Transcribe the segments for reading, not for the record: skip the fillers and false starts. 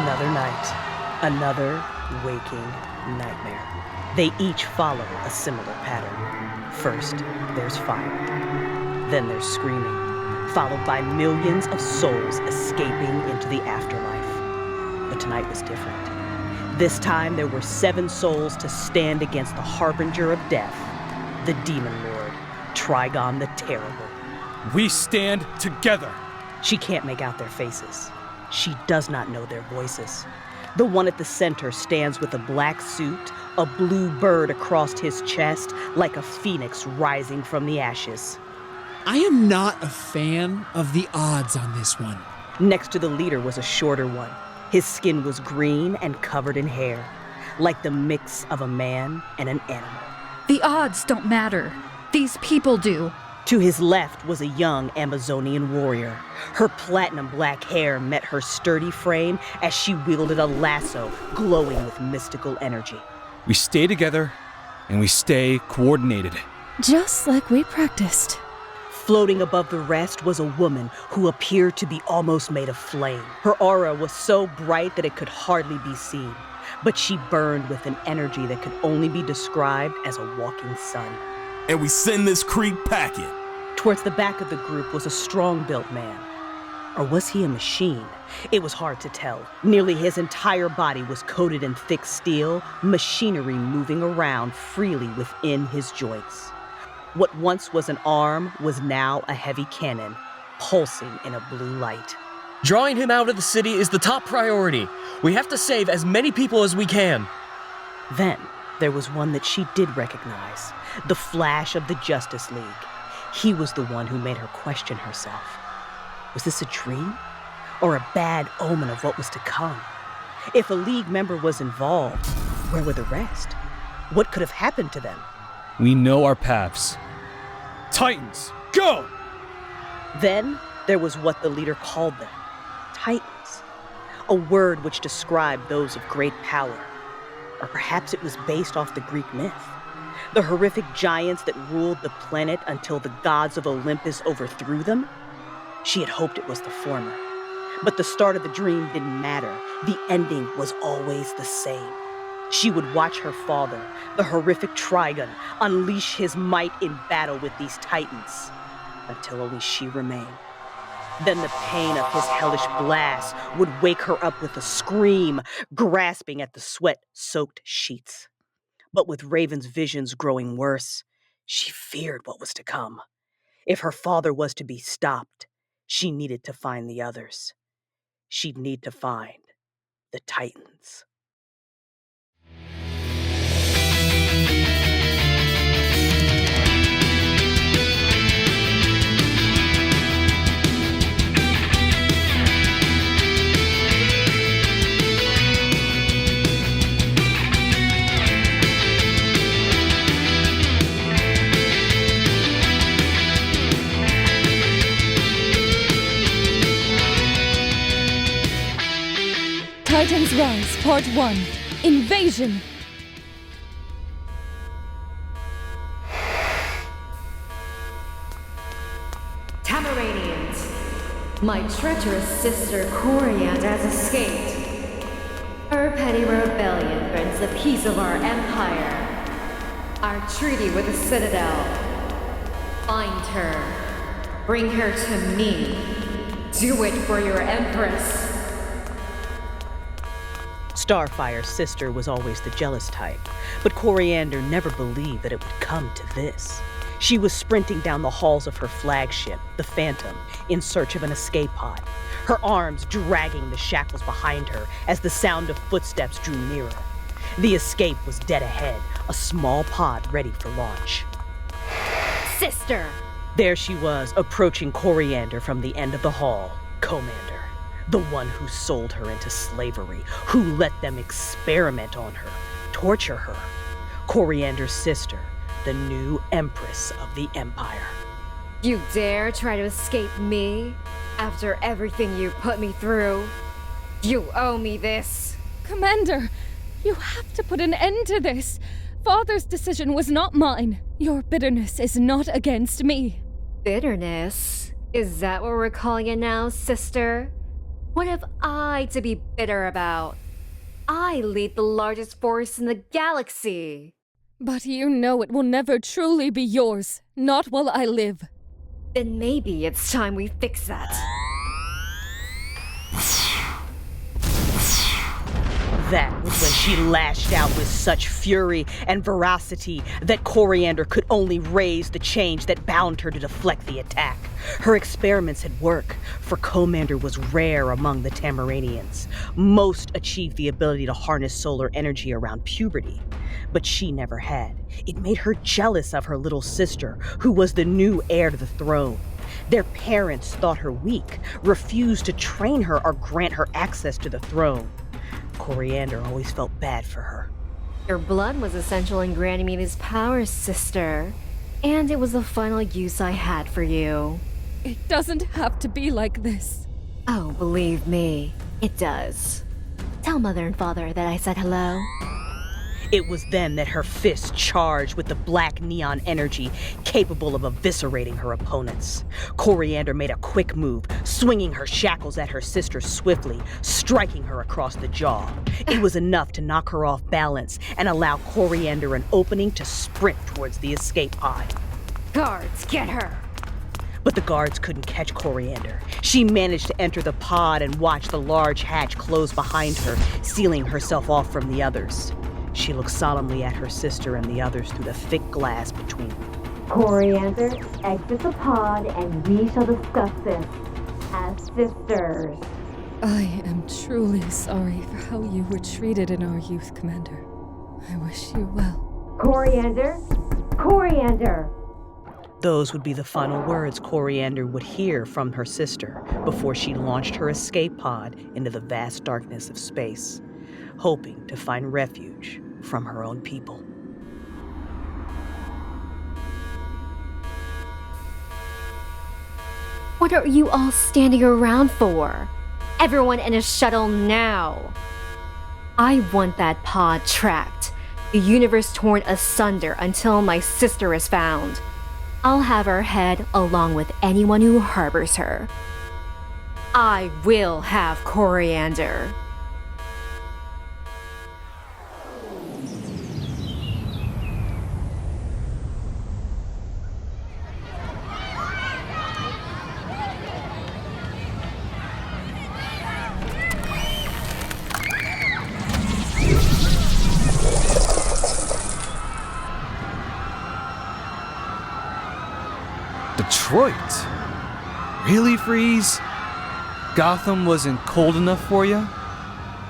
Another night, another waking nightmare. They each follow a similar pattern. First, there's fire. Then there's screaming, followed by millions of souls escaping into the afterlife. But tonight was different. This time, there were 7 souls to stand against the harbinger of death, the Demon Lord, Trigon the Terrible. We stand together. She can't make out their faces. She does not know their voices. The one at the center stands with a black suit, a blue bird across his chest, like a phoenix rising from the ashes. I am not a fan of the odds on this one. Next to the leader was a shorter one. His skin was green and covered in hair, like the mix of a man and an animal. The odds don't matter. These people do. To his left was a young Amazonian warrior. Her platinum black hair met her sturdy frame as she wielded a lasso glowing with mystical energy. We stay together, and we stay coordinated. Just like we practiced. Floating above the rest was a woman who appeared to be almost made of flame. Her aura was so bright that it could hardly be seen, but she burned with an energy that could only be described as a walking sun. And we send this creep packing. Towards the back of the group was a strong-built man. Or was he a machine? It was hard to tell. Nearly his entire body was coated in thick steel, machinery moving around freely within his joints. What once was an arm was now a heavy cannon, pulsing in a blue light. Drawing him out of the city is the top priority. We have to save as many people as we can. Then, there was one that she did recognize, the Flash of the Justice League. He was the one who made her question herself. Was this a dream? Or a bad omen of what was to come? If a League member was involved, where were the rest? What could have happened to them? We know our paths. Titans, go! Then, there was what the leader called them. Titans. A word which described those of great power. Or perhaps it was based off the Greek myth. The horrific giants that ruled the planet until the gods of Olympus overthrew them? She had hoped it was the former. But the start of the dream didn't matter. The ending was always the same. She would watch her father, the horrific Trigon, unleash his might in battle with these Titans, until only she remained. Then the pain of his hellish blast would wake her up with a scream, grasping at the sweat-soaked sheets. But with Raven's visions growing worse, she feared what was to come. If her father was to be stopped, she needed to find the others. She'd need to find the Titans. Titans Rise, Part 1. Invasion! Tamaranians, my treacherous sister Coriander has escaped. Her petty rebellion threatens the peace of our empire. Our treaty with the Citadel. Find her. Bring her to me. Do it for your Empress. Starfire's sister was always the jealous type, but Coriander never believed that it would come to this. She was sprinting down the halls of her flagship, the Phantom, in search of an escape pod, her arms dragging the shackles behind her as the sound of footsteps drew nearer. The escape was dead ahead, a small pod ready for launch. Sister! There she was, approaching Coriander from the end of the hall, Commander. The one who sold her into slavery, who let them experiment on her, torture her. Coriander's sister, the new Empress of the Empire. You dare try to escape me? After everything you put me through? You owe me this. Commander, you have to put an end to this. Father's decision was not mine. Your bitterness is not against me. Bitterness? Is that what we're calling it now, sister? What have I to be bitter about? I lead the largest force in the galaxy. But you know it will never truly be yours, not while I live. Then maybe it's time we fix that. That was when she lashed out with such fury and veracity that Coriander could only raise the change that bound her to deflect the attack. Her experiments had worked, for Commander was rare among the Tamaranians. Most achieved the ability to harness solar energy around puberty, but she never had. It made her jealous of her little sister, who was the new heir to the throne. Their parents thought her weak, refused to train her or grant her access to the throne. Coriander always felt bad for her. Your blood was essential in granting me these powers, sister. And it was the final use I had for you. It doesn't have to be like this. Oh, believe me, it does. Tell Mother and Father that I said hello. It was then that her fists charged with the black neon energy capable of eviscerating her opponents. Coriander made a quick move, swinging her shackles at her sister swiftly, striking her across the jaw. It was enough to knock her off balance and allow Coriander an opening to sprint towards the escape pod. Guards, get her! But the guards couldn't catch Coriander. She managed to enter the pod and watch the large hatch close behind her, sealing herself off from the others. She looked solemnly at her sister and the others through the thick glass between them. Coriander, exit the pod and we shall discuss this as sisters. I am truly sorry for how you were treated in our youth, Commander. I wish you well. Coriander! Coriander! Those would be the final words Coriander would hear from her sister before she launched her escape pod into the vast darkness of space, hoping to find refuge from her own people. What are you all standing around for? Everyone in a shuttle now! I want that pod tracked, the universe torn asunder until my sister is found. I'll have her head along with anyone who harbors her. I will have Coriander. Detroit? Really, Freeze? Gotham wasn't cold enough for you?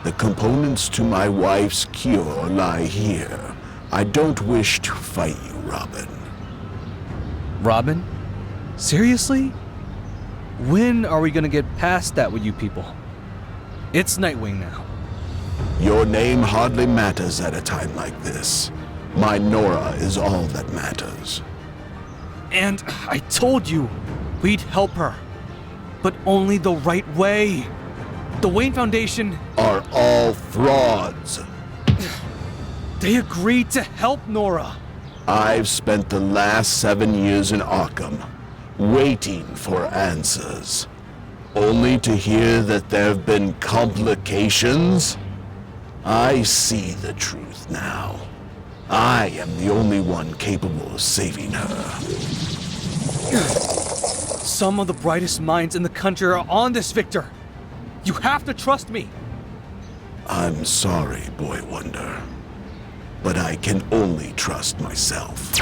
The components to my wife's cure lie here. I don't wish to fight you, Robin. Robin? Seriously? When are we gonna get past that with you people? It's Nightwing now. Your name hardly matters at a time like this. My Nora is all that matters. And I told you, we'd help her. But only the right way. The Wayne Foundation... Are all frauds. They agreed to help Nora. I've spent the last 7 years in Arkham, waiting for answers. Only to hear that there have been complications? I see the truth now. I am the only one capable of saving her. Some of the brightest minds in the country are on this, Victor. You have to trust me. I'm sorry, Boy Wonder, but I can only trust myself.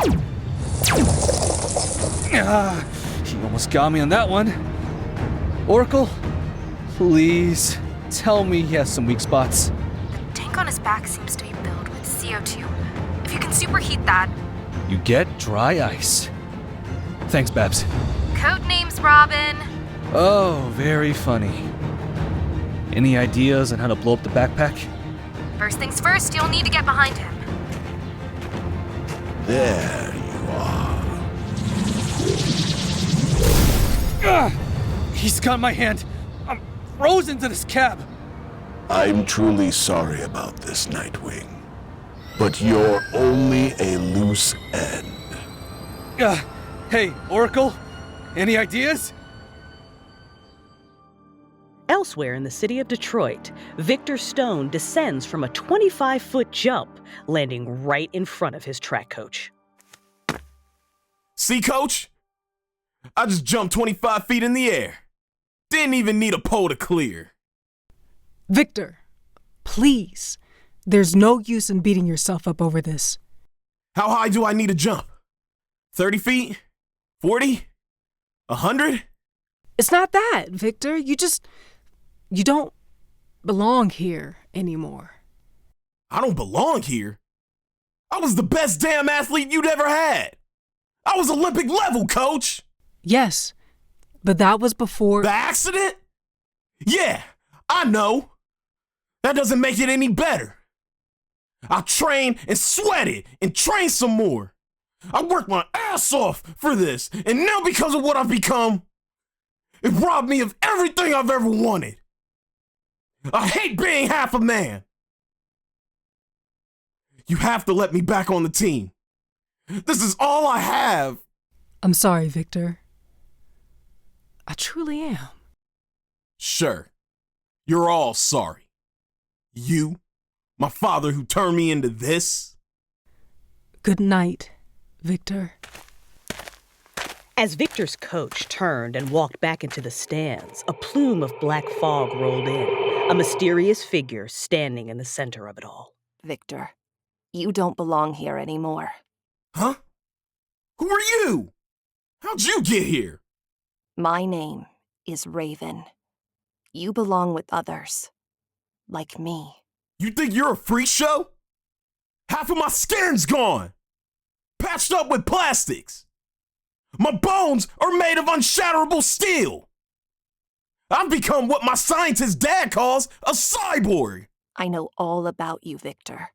He almost got me on that one. Oracle, please tell me he has some weak spots. The tank on his back seems to be filled with CO2. If you can superheat that... You get dry ice. Thanks, Babs. Codenames, Robin. Oh, very funny. Any ideas on how to blow up the backpack? First things first, you'll need to get behind him. There you are. He's got my hand. I'm frozen to this cab. I'm truly sorry about this, Nightwing. But you're only a loose end. Hey, Oracle, any ideas? Elsewhere in the city of Detroit, Victor Stone descends from a 25-foot jump, landing right in front of his track coach. See, coach? I just jumped 25 feet in the air. Didn't even need a pole to clear. Victor, please. There's no use in beating yourself up over this. How high do I need to jump? 30 feet? 40? 100? It's not that, Victor. You don't belong here anymore. I don't belong here? I was the best damn athlete you'd ever had. I was Olympic level, coach. Yes, but that was before... The accident? Yeah, I know. That doesn't make it any better. I trained and sweated and trained some more. I worked my ass off for this, and now because of what I've become, it robbed me of everything I've ever wanted. I hate being half a man. You have to let me back on the team. This is all I have. I'm sorry, Victor. I truly am. Sure. You're all sorry. You, my father who turned me into this. Good night, Victor. As Victor's coach turned and walked back into the stands, a plume of black fog rolled in, a mysterious figure standing in the center of it all. Victor, you don't belong here anymore. Huh? Who are you? How'd you get here? My name is Raven. You belong with others. Like me. You think you're a freak show? Half of my skin's gone. Patched up with plastics. My bones are made of unshatterable steel. I've become what my scientist dad calls a cyborg. I know all about you, Victor.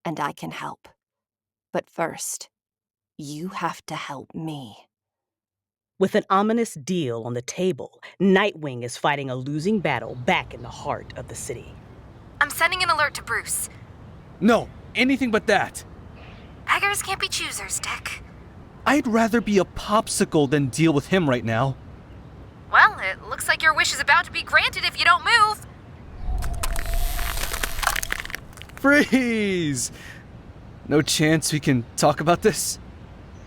And I can help. But first, you have to help me. With an ominous deal on the table, Nightwing is fighting a losing battle back in the heart of the city. I'm sending an alert to Bruce. No, anything but that. Beggars can't be choosers, Dick. I'd rather be a popsicle than deal with him right now. Well, it looks like your wish is about to be granted if you don't move. Freeze! No chance we can talk about this?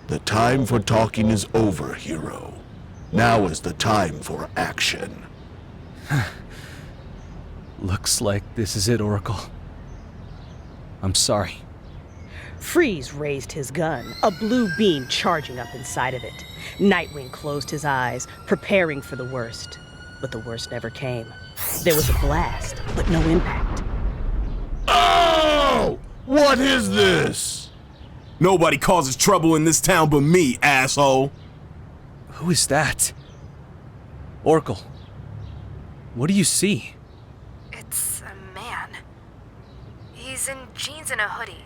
The time for talking is over, hero. Now is the time for action. Looks like this is it, Oracle. I'm sorry. Freeze raised his gun, a blue beam charging up inside of it. Nightwing closed his eyes, preparing for the worst. But the worst never came. There was a blast, but no impact. Oh! What is this? Nobody causes trouble in this town but me, asshole. Who is that? Oracle, what do you see? It's a man. He's in jeans and a hoodie.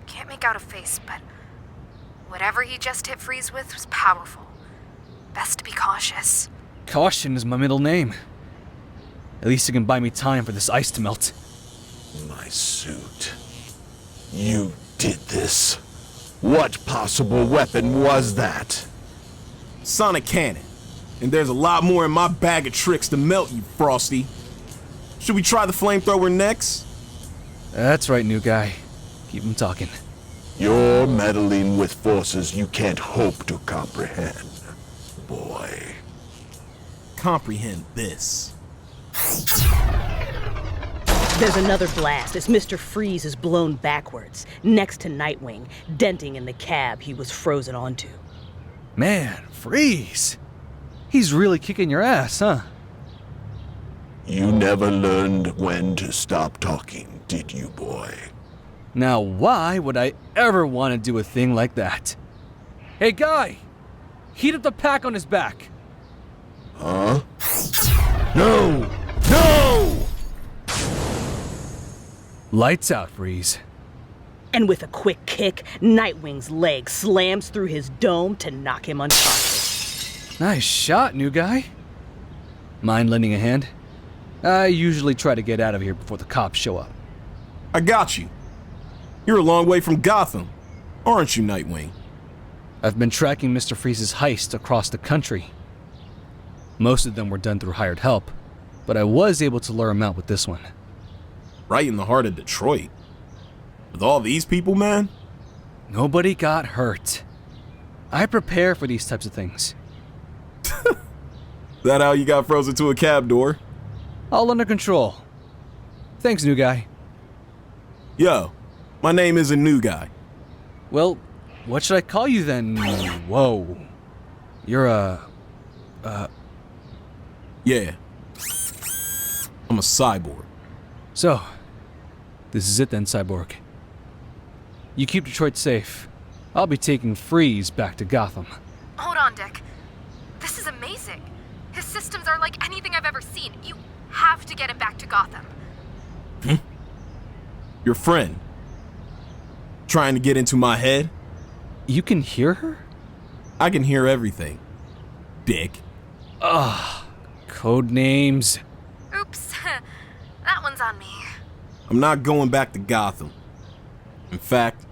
Can't make out a face, but whatever he just hit Freeze with was powerful. Best to be cautious. Caution is my middle name. At least it can buy me time for this ice to melt. My suit. You did this. What possible weapon was that? Sonic cannon. And there's a lot more in my bag of tricks to melt you, Frosty. Should we try the flamethrower next? That's right, new guy. Keep him talking. You're meddling with forces you can't hope to comprehend, boy. Comprehend this. There's another blast as Mr. Freeze is blown backwards, next to Nightwing, denting in the cab he was frozen onto. Man, Freeze! He's really kicking your ass, huh? You never learned when to stop talking, did you, boy? Now why would I ever want to do a thing like that? Hey, guy! Heat up the pack on his back! Huh? No! No! Lights out, Freeze. And with a quick kick, Nightwing's leg slams through his dome to knock him unconscious. Nice shot, new guy. Mind lending a hand? I usually try to get out of here before the cops show up. I got you. You're a long way from Gotham, aren't you, Nightwing? I've been tracking Mr. Freeze's heists across the country. Most of them were done through hired help, but I was able to lure him out with this one. Right in the heart of Detroit. With all these people, man? Nobody got hurt. I prepare for these types of things. That how you got frozen to a cab door? All under control. Thanks, new guy. Yo, my name is a new guy. Well, what should I call you then? Whoa. You're Yeah. I'm a cyborg. So, this is it then, Cyborg. You keep Detroit safe. I'll be taking Freeze back to Gotham. Hold on, Dick. This is amazing. His systems are like anything I've ever seen. You have to get him back to Gotham. Your friend. Trying to get into my head? You can hear her? I can hear everything. Dick. Code names. Oops. That one's on me. I'm not going back to Gotham. In fact,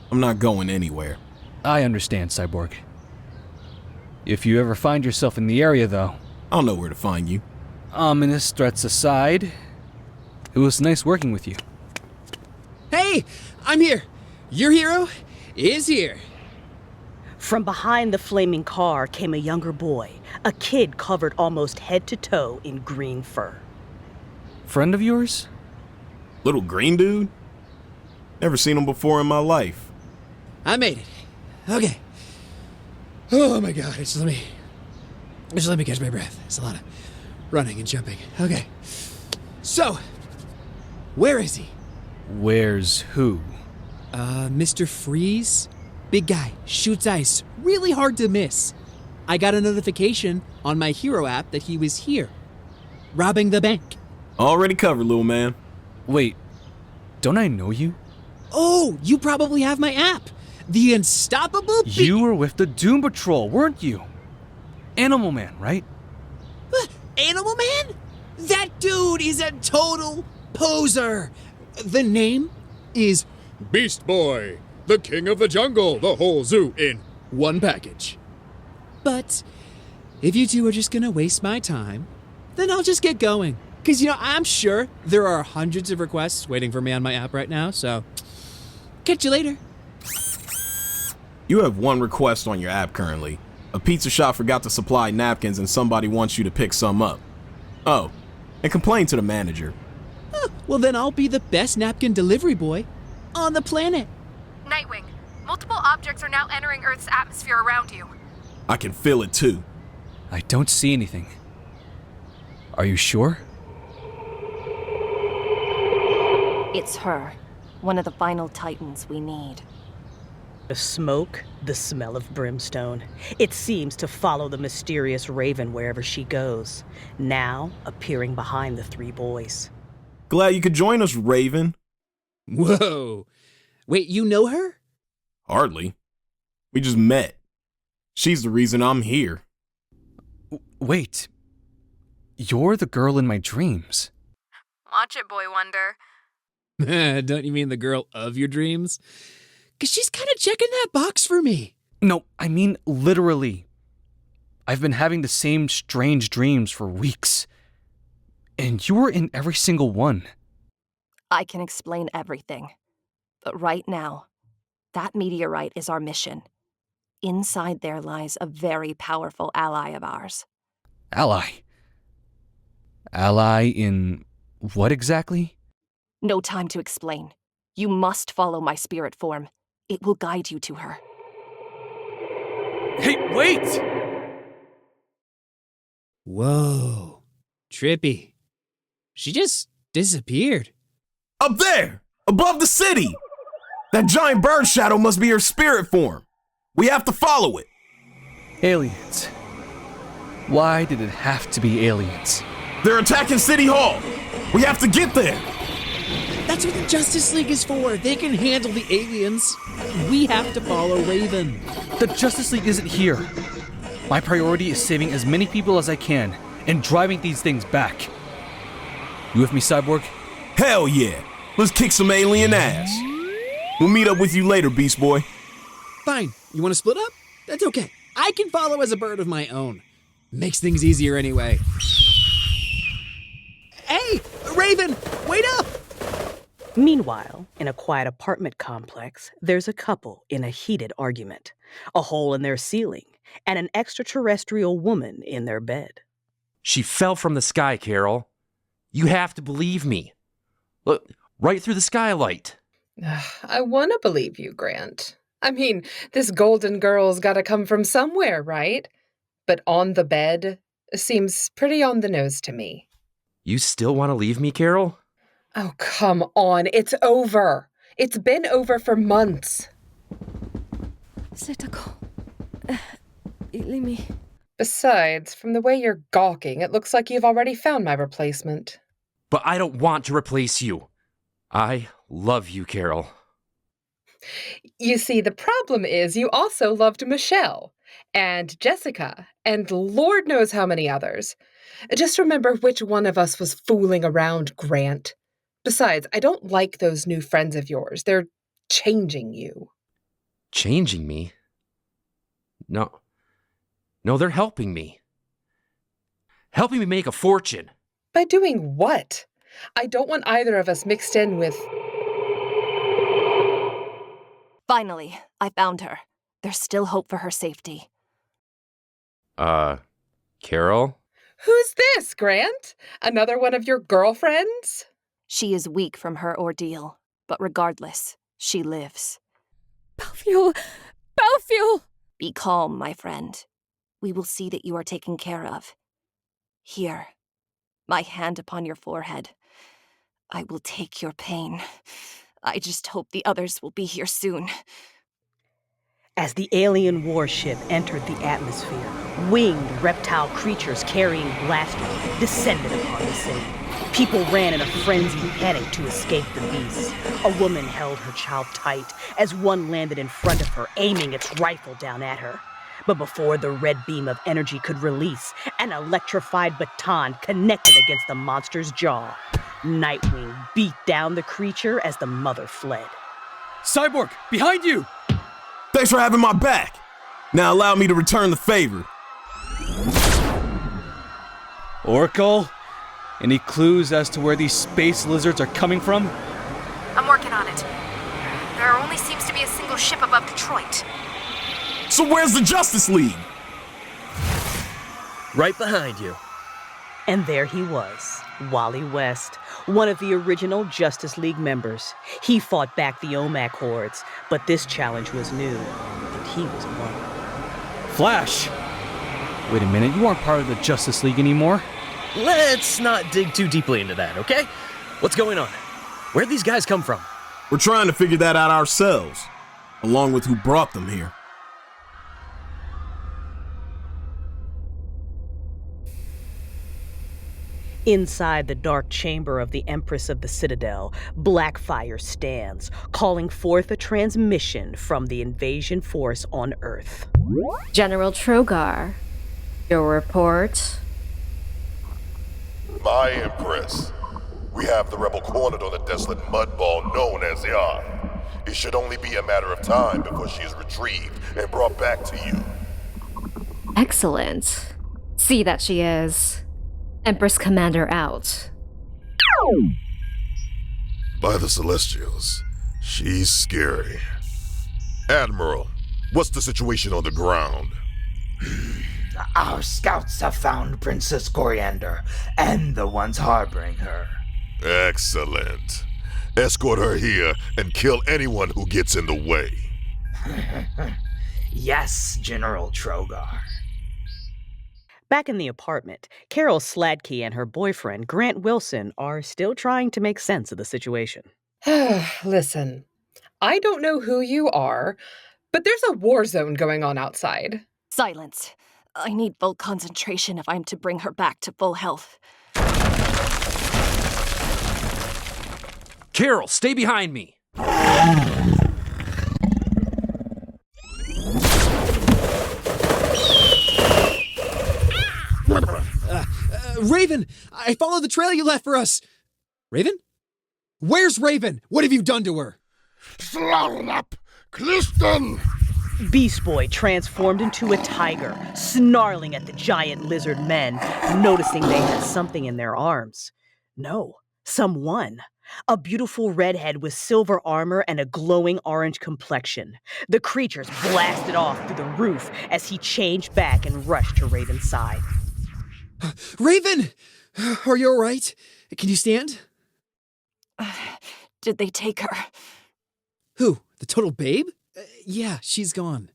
I'm not going anywhere. I understand, Cyborg. If you ever find yourself in the area, though... I'll know where to find you. Ominous threats aside, it was nice working with you. Hey, I'm here. Your hero is here. From behind the flaming car came a younger boy, a kid covered almost head to toe in green fur. Friend of yours? Little green dude? Never seen him before in my life. I made it. Okay. Oh my god, just let me catch my breath. It's a lot of running and jumping. Okay. So, where is he? Where's who? Mr. Freeze? Big guy, shoots ice, really hard to miss. I got a notification on my hero app that he was here, robbing the bank. Already covered, little man. Wait, don't I know you? Oh, you probably have my app. The Unstoppable You were with the Doom Patrol, weren't you? Animal Man, right? Animal Man? That dude is a total poser. The name is Beast Boy, the king of the jungle, the whole zoo in one package. But if you two are just gonna waste my time, then I'll just get going. Because, I'm sure there are hundreds of requests waiting for me on my app right now, so catch you later. You have one request on your app currently. A pizza shop forgot to supply napkins and somebody wants you to pick some up. Oh, and complain to the manager. Well, then I'll be the best napkin delivery boy on the planet. Nightwing, multiple objects are now entering Earth's atmosphere around you. I can feel it too. I don't see anything. Are you sure? It's her. One of the final Titans we need. The smoke, the smell of brimstone. It seems to follow the mysterious Raven wherever she goes, now appearing behind the three boys. Glad you could join us, Raven. Whoa. Wait, you know her? Hardly. We just met. She's the reason I'm here. Wait. You're the girl in my dreams. Watch it, Boy Wonder. Don't you mean the girl of your dreams? Because she's kind of checking that box for me. No, I mean literally. I've been having the same strange dreams for weeks. And you were in every single one. I can explain everything. But right now, that meteorite is our mission. Inside there lies a very powerful ally of ours. Ally? Ally in what exactly? No time to explain. You must follow my spirit form. It will guide you to her. Hey, wait! Whoa. Trippy. She just disappeared. Up there! Above the city! That giant bird shadow must be her spirit form. We have to follow it. Aliens. Why did it have to be aliens? They're attacking City Hall. We have to get there. That's what the Justice League is for. They can handle the aliens. We have to follow Raven. The Justice League isn't here. My priority is saving as many people as I can and driving these things back. You with me, Cyborg? Hell yeah. Let's kick some alien ass. We'll meet up with you later, Beast Boy. Fine. You want to split up? That's okay. I can follow as a bird of my own. Makes things easier anyway. Hey, Raven, wait up! Meanwhile, in a quiet apartment complex, there's a couple in a heated argument. A hole in their ceiling, and an extraterrestrial woman in their bed. She fell from the sky, Carol. You have to believe me. Look, right through the skylight. I want to believe you, Grant. I mean, this golden girl's got to come from somewhere, right? But on the bed seems pretty on the nose to me. You still want to leave me, Carol? Oh, come on. It's over. It's been over for months. C'est d'accord. Leave me. Besides, from the way you're gawking, it looks like you've already found my replacement. But I don't want to replace you. I love you, Carol. You see, the problem is you also loved Michelle, and Jessica, and Lord knows how many others. Just remember which one of us was fooling around, Grant. Besides, I don't like those new friends of yours. They're changing you. Changing me? No, they're helping me. Helping me make a fortune. By doing what? I don't want either of us mixed in with... Finally, I found her. There's still hope for her safety. Carol? Who's this, Grant? Another one of your girlfriends? She is weak from her ordeal, but regardless, she lives. Belfuel! Belfuel! Be calm, my friend. We will see that you are taken care of. Here, my hand upon your forehead. I will take your pain. I just hope the others will be here soon. As the alien warship entered the atmosphere, winged reptile creatures carrying blasters descended upon the city. People ran in a frenzied panic to escape the beasts. A woman held her child tight as one landed in front of her, aiming its rifle down at her. But before the red beam of energy could release, an electrified baton connected against the monster's jaw. Nightwing beat down the creature as the mother fled. Cyborg, behind you! Thanks for having my back. Now allow me to return the favor. Oracle, any clues as to where these space lizards are coming from? I'm working on it. There only seems to be a single ship above Detroit. So where's the Justice League? Right behind you. And there he was, Wally West, one of the original Justice League members. He fought back the OMAC hordes, but this challenge was new, and he was one. Flash! Wait a minute, you aren't part of the Justice League anymore. Let's not dig too deeply into that, okay? What's going on? Where'd these guys come from? We're trying to figure that out ourselves, along with who brought them here. Inside the dark chamber of the Empress of the Citadel, Blackfire stands, calling forth a transmission from the invasion force on Earth. General Trogarr, your report? My Empress, we have the rebel cornered on the desolate mudball known as the Earth. It should only be a matter of time before she is retrieved and brought back to you. Excellent. See that she is. Empress Commander out. By the Celestials, she's scary. Admiral, what's the situation on the ground? Our scouts have found Princess Coriander and the ones harboring her. Excellent. Escort her here and kill anyone who gets in the way. Yes, General Trogarr. Back in the apartment, Carol Sladky and her boyfriend, Grant Wilson, are still trying to make sense of the situation. Listen, I don't know who you are, but there's a war zone going on outside. Silence. I need full concentration if I'm to bring her back to full health. Carol, stay behind me! Raven, I followed the trail you left for us. Raven? Where's Raven? What have you done to her? Slap! Clifton! Beast Boy transformed into a tiger, snarling at the giant lizard men, noticing they had something in their arms. No, someone. A beautiful redhead with silver armor and a glowing orange complexion. The creatures blasted off through the roof as he changed back and rushed to Raven's side. Raven! Are you alright? Can you stand? Did they take her? Who? The total babe? Yeah, she's gone.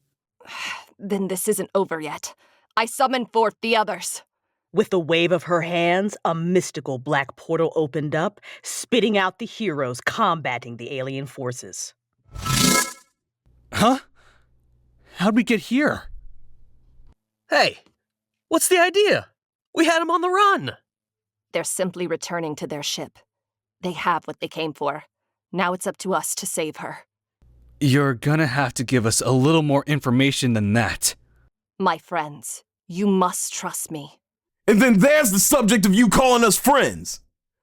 Then this isn't over yet. I summon forth the others. With a wave of her hands, a mystical black portal opened up, spitting out the heroes combating the alien forces. Huh? How'd we get here? Hey, what's the idea? We had them on the run. They're simply returning to their ship. They have what they came for. Now it's up to us to save her. You're gonna have to give us a little more information than that. My friends, you must trust me. And then there's the subject of you calling us friends.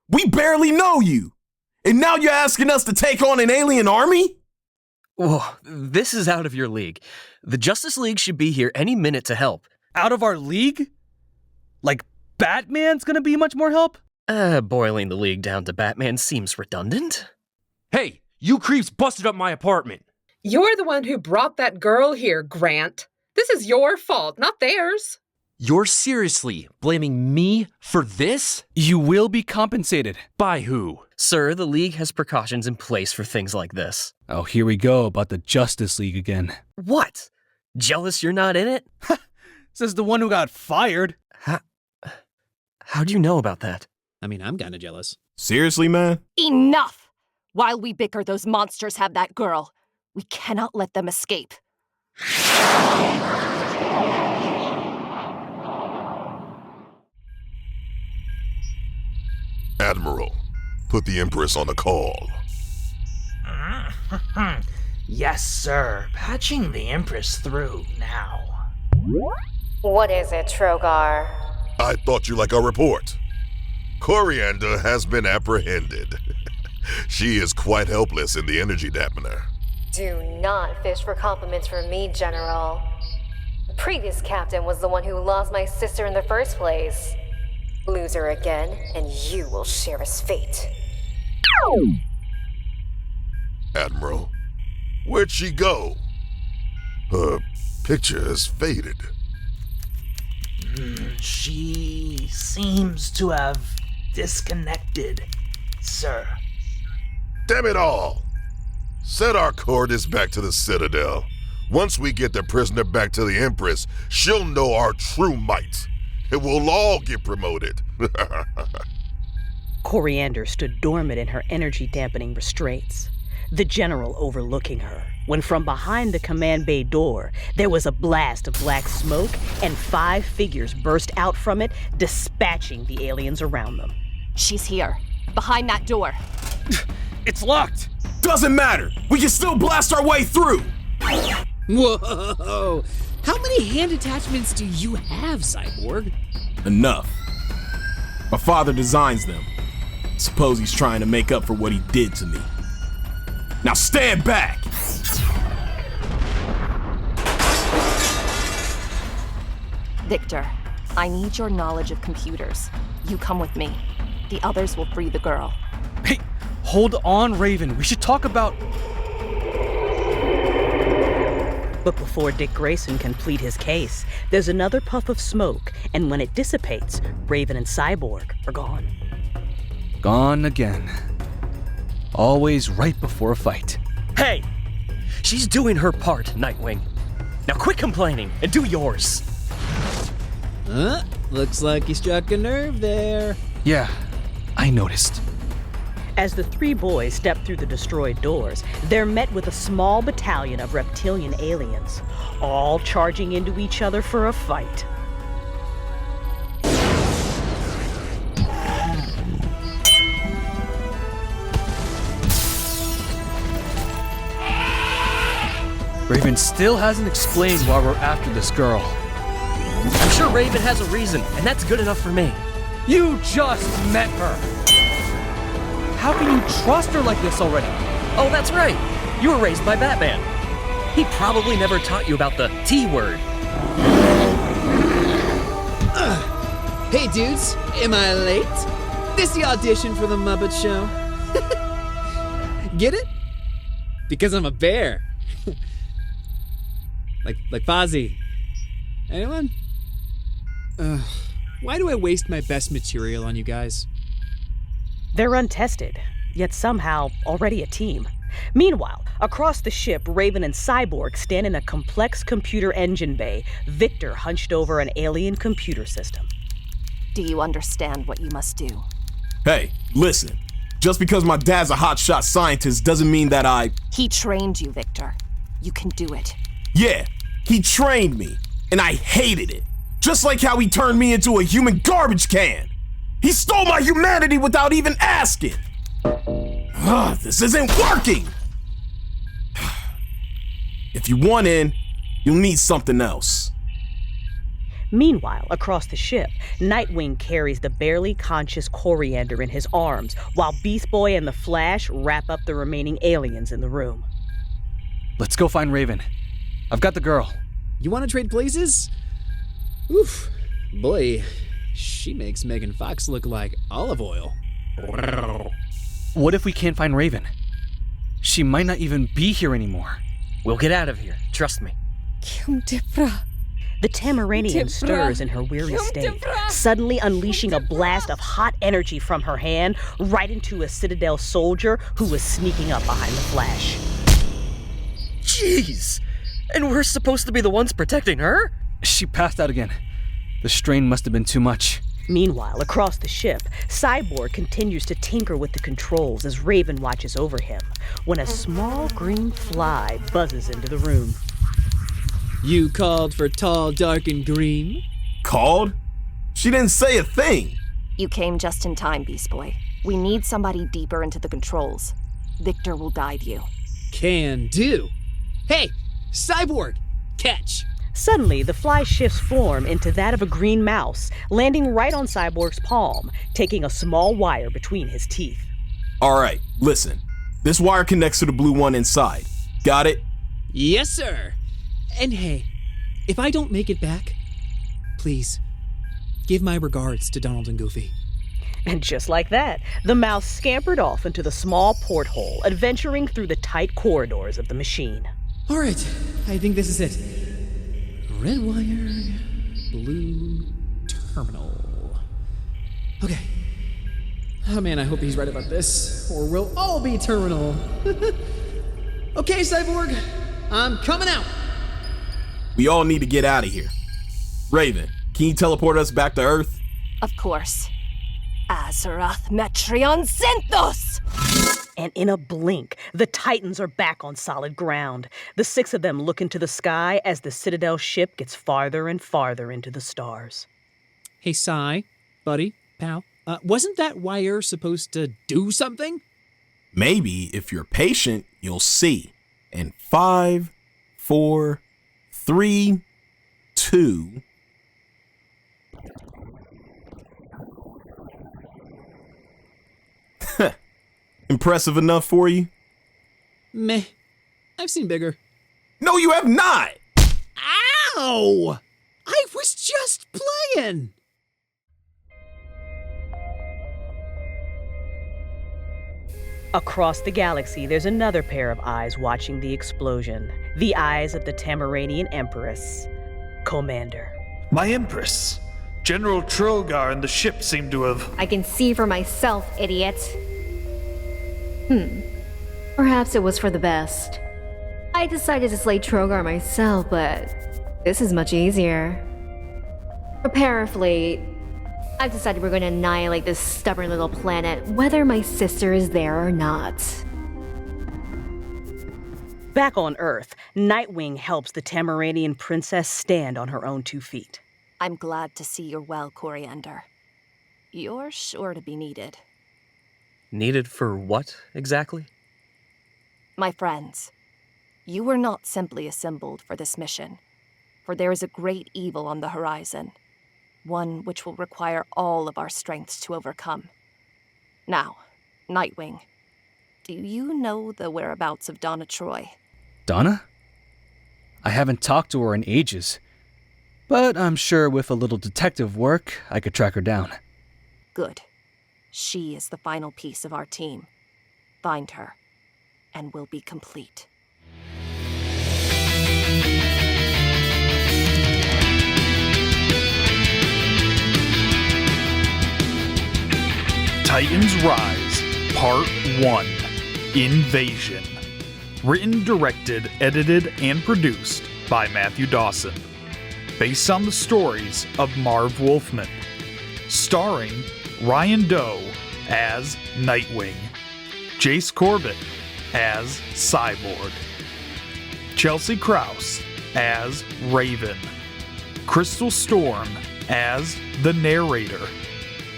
We barely know you. And now you're asking us to take on an alien army? Whoa, this is out of your league. The Justice League should be here any minute to help. Out of our league? Like Batman's gonna be much more help? Boiling the league down to Batman seems redundant. Hey, you creeps busted up my apartment. You're the one who brought that girl here, Grant. This is your fault, not theirs. You're seriously blaming me for this? You will be compensated. By who? Sir, the League has precautions in place for things like this. Oh, here we go about the Justice League again. What? Jealous you're not in it? Says the one who got fired. How'd you know about that? I mean, I'm kinda jealous. Seriously, man? Enough! While we bicker, those monsters have that girl. We cannot let them escape. Admiral, put the Empress on the call. Yes, sir. Patching the Empress through now. What is it, Trogarr? I thought you like our report. Coriander has been apprehended. She is quite helpless in the energy dampener. Do not fish for compliments from me, General. The previous captain was the one who lost my sister in the first place. Lose her again, and you will share his fate. Admiral, where'd she go? Her picture has faded. She seems to have disconnected, sir. Damn it all! Set our coordinates back to the Citadel. Once we get the prisoner back to the Empress, she'll know our true might. And we'll all get promoted. Coriander stood dormant in her energy-dampening restraints, the general overlooking her, when from behind the command bay door, there was a blast of black smoke and 5 figures burst out from it, dispatching the aliens around them. She's here, behind that door. It's locked! Doesn't matter! We can still blast our way through! Whoa! How many hand attachments do you have, Cyborg? Enough. My father designs them. Suppose he's trying to make up for what he did to me. Now stand back! Victor, I need your knowledge of computers. You come with me. The others will free the girl. Hey, hold on, Raven. We should talk about... But before Dick Grayson can plead his case, there's another puff of smoke, and when it dissipates, Raven and Cyborg are gone. Gone again. Always right before a fight. Hey! She's doing her part, Nightwing. Now quit complaining and do yours. Looks like you struck a nerve there. Yeah, I noticed. As the 3 boys step through the destroyed doors, they're met with a small battalion of reptilian aliens, all charging into each other for a fight. Raven still hasn't explained why we're after this girl. I'm sure Raven has a reason, and that's good enough for me. You just met her! How can you trust her like this already? Oh, that's right. You were raised by Batman. He probably never taught you about the T word. Hey dudes, am I late? This the audition for the Muppet Show. Get it? Because I'm a bear. like Fozzie. Anyone? Why do I waste my best material on you guys? They're untested, yet somehow already a team. Meanwhile, across the ship, Raven and Cyborg stand in a complex computer engine bay, Victor hunched over an alien computer system. Do you understand what you must do? Hey, listen. Just because my dad's a hotshot scientist doesn't mean that I... He trained you, Victor. You can do it. Yeah, he trained me, and I hated it. Just like how he turned me into a human garbage can. He stole my humanity without even asking. This isn't working. If you want in, you'll need something else. Meanwhile, across the ship, Nightwing carries the barely conscious Coriander in his arms, while Beast Boy and the Flash wrap up the remaining aliens in the room. Let's go find Raven. I've got the girl. You want to trade places? Oof. Boy, she makes Megan Fox look like olive oil. What if we can't find Raven? She might not even be here anymore. We'll get out of here. Trust me. The Tamaranian stirs in her weary state, suddenly unleashing a blast of hot energy from her hand right into a Citadel soldier who was sneaking up behind the Flash. Jeez! And we're supposed to be the ones protecting her? She passed out again. The strain must have been too much. Meanwhile, across the ship, Cyborg continues to tinker with the controls as Raven watches over him, when a small green fly buzzes into the room. You called for tall, dark, and green? Called? She didn't say a thing. You came just in time, Beast Boy. We need somebody deeper into the controls. Victor will guide you. Can do. Hey, Cyborg, catch! Suddenly, the fly shifts form into that of a green mouse, landing right on Cyborg's palm, taking a small wire between his teeth. All right, listen. This wire connects to the blue one inside. Got it? Yes, sir. And hey, if I don't make it back, please, give my regards to Donald and Goofy. And just like that, the mouse scampered off into the small porthole, adventuring through the tight corridors of the machine. All right, I think this is it. Red wire, blue terminal. Okay. Oh man, I hope he's right about this, or we'll all be terminal. Okay, Cyborg, I'm coming out. We all need to get out of here. Raven, can you teleport us back to Earth? Of course. Azeroth Metreon Zenthos! And in a blink, the Titans are back on solid ground. The 6 of them look into the sky as the Citadel ship gets farther and farther into the stars. Hey, Cy, buddy, pal, wasn't that wire supposed to do something? Maybe if you're patient, you'll see. In 5, 4, 3, 2. Impressive enough for you? Meh. I've seen bigger. No, you have not! Ow! I was just playing! Across the galaxy, there's another pair of eyes watching the explosion. The eyes of the Tamaranian Empress, Commander. My Empress. General Trogarr and the ship seem to have... I can see for myself, idiot. Perhaps it was for the best. I decided to slay Trogarr myself, but this is much easier. Prepare a fleet. I've decided we're going to annihilate this stubborn little planet, whether my sister is there or not. Back on Earth, Nightwing helps the Tamaranian princess stand on her own 2 feet. I'm glad to see you're well, Coriander. You're sure to be needed. Needed for what, exactly? My friends, you were not simply assembled for this mission, for there is a great evil on the horizon, one which will require all of our strengths to overcome. Now, Nightwing, do you know the whereabouts of Donna Troy? Donna? I haven't talked to her in ages, but I'm sure with a little detective work, I could track her down. Good. She is the final piece of our team. Find her, and we'll be complete. Titans Rise, Part 1, Invasion. Written, directed, edited, and produced by Matthew Dawson. Based on the stories of Marv Wolfman. Starring Ryan Doe as Nightwing, Jhas Corbitt as Cyborg, Chelsea Krause as Raven, Crystal Storm as the Narrator,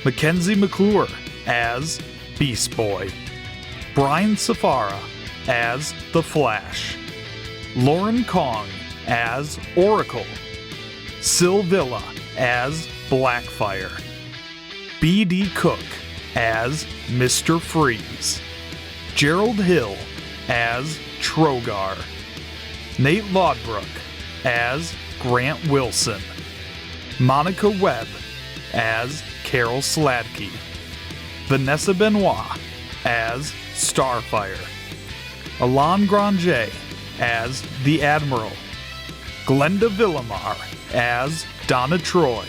Makenzie McClure as Beast Boy, Bryan Sfara as The Flash, Lauren Kong as Oracle, Silvilla as Blackfire, B.D. Cook as Mr. Freeze, Gerald Hill as Trogarr, Nate Lodbrok as Grant Wilson, Monica Webb as Carol Sladky, Vanessa Benoit as Starfire, Alain Grange as the Admiral, Glenda Villamar as Donna Troy,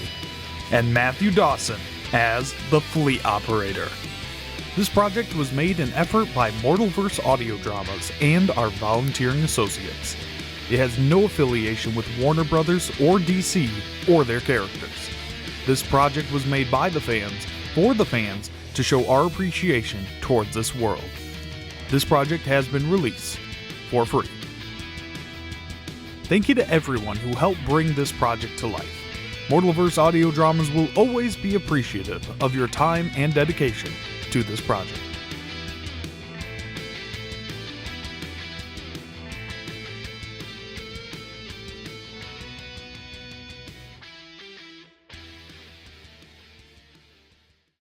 and Matthew Dawson as the Fleet Operator. This project was made in effort by Mortalverse Audio Dramas and our volunteering associates. It has no affiliation with Warner Brothers or DC or their characters. This project was made by the fans, for the fans, to show our appreciation towards this world. This project has been released for free. Thank you to everyone who helped bring this project to life. Mortalverse Audio Dramas will always be appreciative of your time and dedication to this project.